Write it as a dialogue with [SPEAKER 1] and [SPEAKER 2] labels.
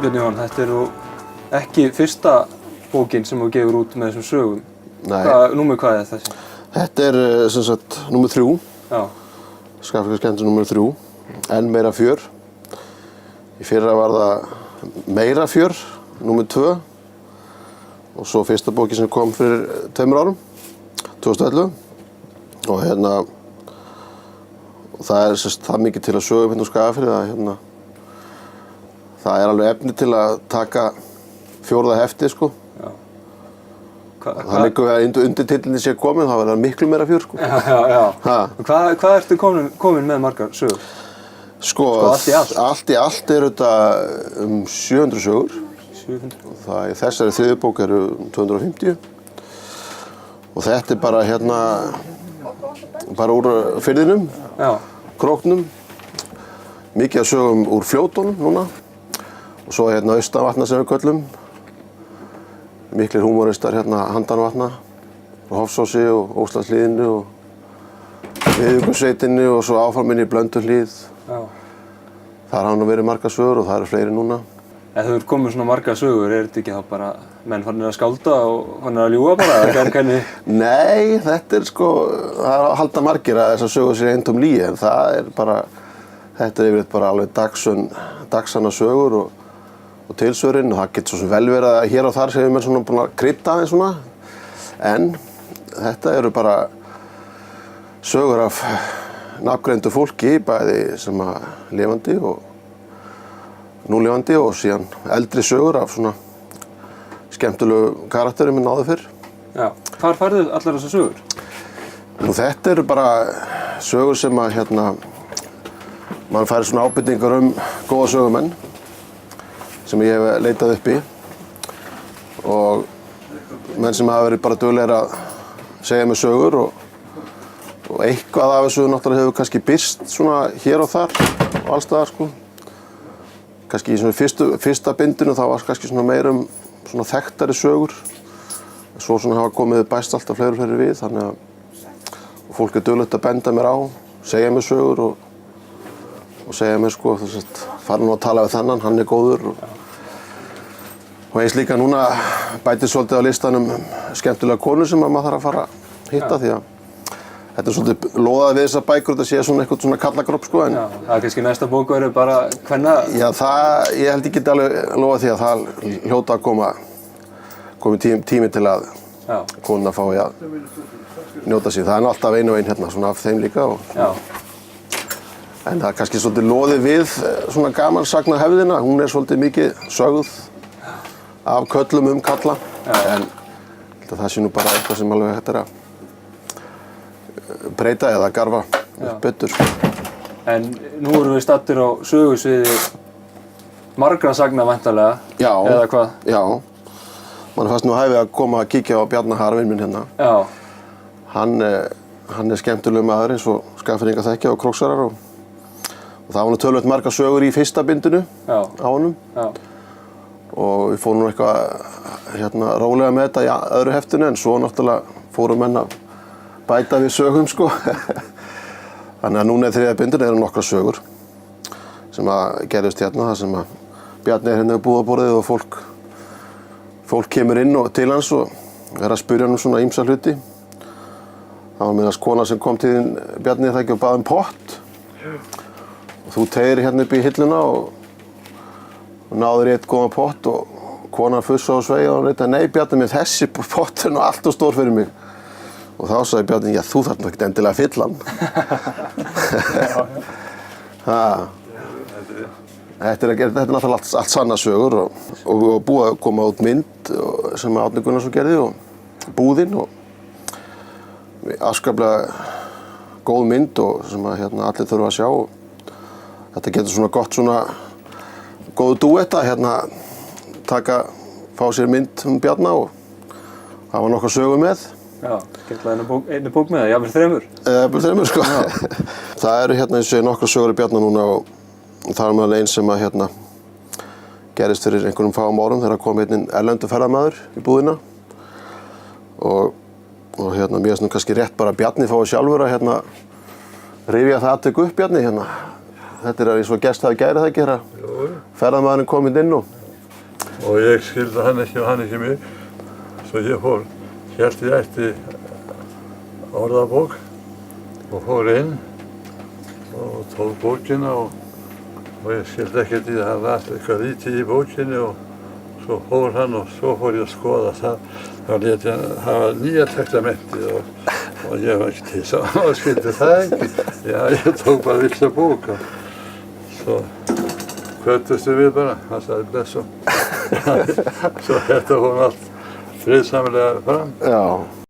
[SPEAKER 1] Björn Jóhann, þetta nú ekki fyrsta bókin sem þú gefur út með þessum sögum.
[SPEAKER 2] Nei.
[SPEAKER 1] Númer hvað þessi?
[SPEAKER 2] Þetta sem sagt númer 3.
[SPEAKER 1] Já.
[SPEAKER 2] Skagfirðingaskending númer 3. Enn meira fjör. Í fyrra var það Meira fjör, númer 2. Og svo fyrsta bókin sem kom fyrir 2 árum, 2011. Og það það mikið til að sögum hérna úr Skagafirði að það alveg efni til að taka 4. hefti, sko.
[SPEAKER 1] Já.
[SPEAKER 2] Það liggur við að undirtitlinni sé komin, þá verður það miklu meira fjör, sko.
[SPEAKER 1] Já. Hvað ertu komin með margar sögur?
[SPEAKER 2] Sko, allt í allt þetta 700 sögur. 700? Í þessari 3. bók eru 250. Og þetta bara bara úr firðinum, króknum. Mikið af sögum úr fljótunum núna. Og svo austanvatna sem við köllum. Miklir húmoristar handanvatna. Og Hofsósi og Óslandshlíðinni og Viðvíkursveitinni og svo áfram inn í Blönduhlíð. Þar hafa nú verið margar sögur og það eru fleiri núna.
[SPEAKER 1] Ef þú ert komið svona margar sögur, þetta ekki þá bara menn farnir að skálda og farnir að ljúga bara?
[SPEAKER 2] Nei, þetta sko, það halda margir að þessar sögur sér eintóm lygi, en það bara, þetta yfirleitt bara alveg dagsanna sögur og tilsvörin og það getur svo sem vel verið að hér og þar séu menn svona búin að krydda aðeins svona, en þetta eru bara sögur af nafngreindu fólki, bæði sem að lifandi og núlifandi og síðan eldri sögur af svona skemmtilegu karakterum en áður fyrr.
[SPEAKER 1] Já, hvar færðu allar þessar sögur?
[SPEAKER 2] Nú þetta eru bara sögur sem að mann færi svona ábendingar góða sögumenn sem ég hef leitað upp í og menn sem hafa verið bara duglegir að segja mér sögur og eitthvað af þessu náttúrulega hefur kannski birst svona hér og þar og alls staðar, sko. Kannski í svona fyrsta bindinu þá var kannski svona meira svona þekktari sögur. Svo svona hafa komið bæst alltaf fleiri við, þannig að fólk duglegt að benda mér á, segja mér sögur og segja mér, sko, fara nú að tala við þennan, hann góður. Og eins líka núna bætist svolítið á listanum skemmtilega konur sem maður þarf að fara að hitta því að þetta svolítið loðað við þessar bækur, þetta sé svona eitthvað svona kallakropp, sko.
[SPEAKER 1] Já, það kannski næsta bók verður bara kvenna?
[SPEAKER 2] Já, ég held ég geti alveg lofað því að það hljóta að komi tími til að konuna fái að njóta sín. Það er alltaf ein og ein svona af þeim líka. En það er kannski svolítið loðið við svona gamansagna hefðina. Hún er svolítið mikið sögð af köllum kalla. En það sé nú bara eitthvað sem alveg hægt að breyta eða garfa betur.
[SPEAKER 1] En nú erum við staddir á sögusviði margra sagna væntanlega, eða hvað?
[SPEAKER 2] Já, mann fannst nú hæfið að koma að kíkja á Bjarna Harvin minn hérna.
[SPEAKER 1] Já.
[SPEAKER 2] Hann er skemmtilegur maður eins og Skagfirðingar þekkja og króksarar og það var nú töluvert margar sögur í fyrsta bindinu á honum. Já. Og við fórum nú eitthvað rólega með þetta í öðru heftinu en svo náttúrulega fórum menn að bæta við sögum, sko. Þannig að núna í 3. bindinu eru nokkrar sögur sem að gerðust þar sem að Bjarni er við búðarborðið og fólk kemur inn til hans og er að spyrja hann svona ýmsa hluti. Það var meðal kona sem kom til þín, Bjarni, og bað pott. Og þú teygir upp í hilluna og náður í eitt góðan pott og konan fussa og sveigja og hann reyndi að nei, Bjarni, með þessi pott er nú allt of stór fyrir mig. Og þá sagði Bjarni, já, þú þarf nú ekkert endilega að fylla hann. Þetta er náttúrulega allt sanna sögur og búið að koma út mynd sem Árni Gunnarsson gerði og Búðinn og afskaplega góð mynd og sem að allir þurfa að sjá. Þetta getur svona gott svona góðu dúett að fá sér mynd Bjarna og það var nokkrar sögur með.
[SPEAKER 1] Já, gætla einu bók með það, jafnvel 3.
[SPEAKER 2] Jafnvel 3, sko. Það eru eins og ég nokkrar sögur í Bjarna núna og það er meðal einn sem að gerist fyrir einhverjum fáum árum þegar kom einn erlendur ferðamaður í búðina og mér finnst nú kannski rétt bara að Bjarni fái sjálfur að rifja það upp, Bjarni. Þetta er eins og gest hafi gærið það ekki, ferðamaðurinn kominn inn og
[SPEAKER 3] og ég skildi hann ekki og hann ekki mig. Svo ég hélt ég ætti orðabók og fór inn og tók bókina og ég skildi ekkert í það. Hann las eitthvað lítið í bókinni og svo fór hann og svo fór ég að skoða það. Þá lét ég hafa Nýja testamentið og ég var ekki til þess að skildi það ekki. Já, ég tók bara litla bók og svo kvöddumst við bara. Hann sagði bless og svo þetta fór allt friðsamlega fram.
[SPEAKER 2] Já.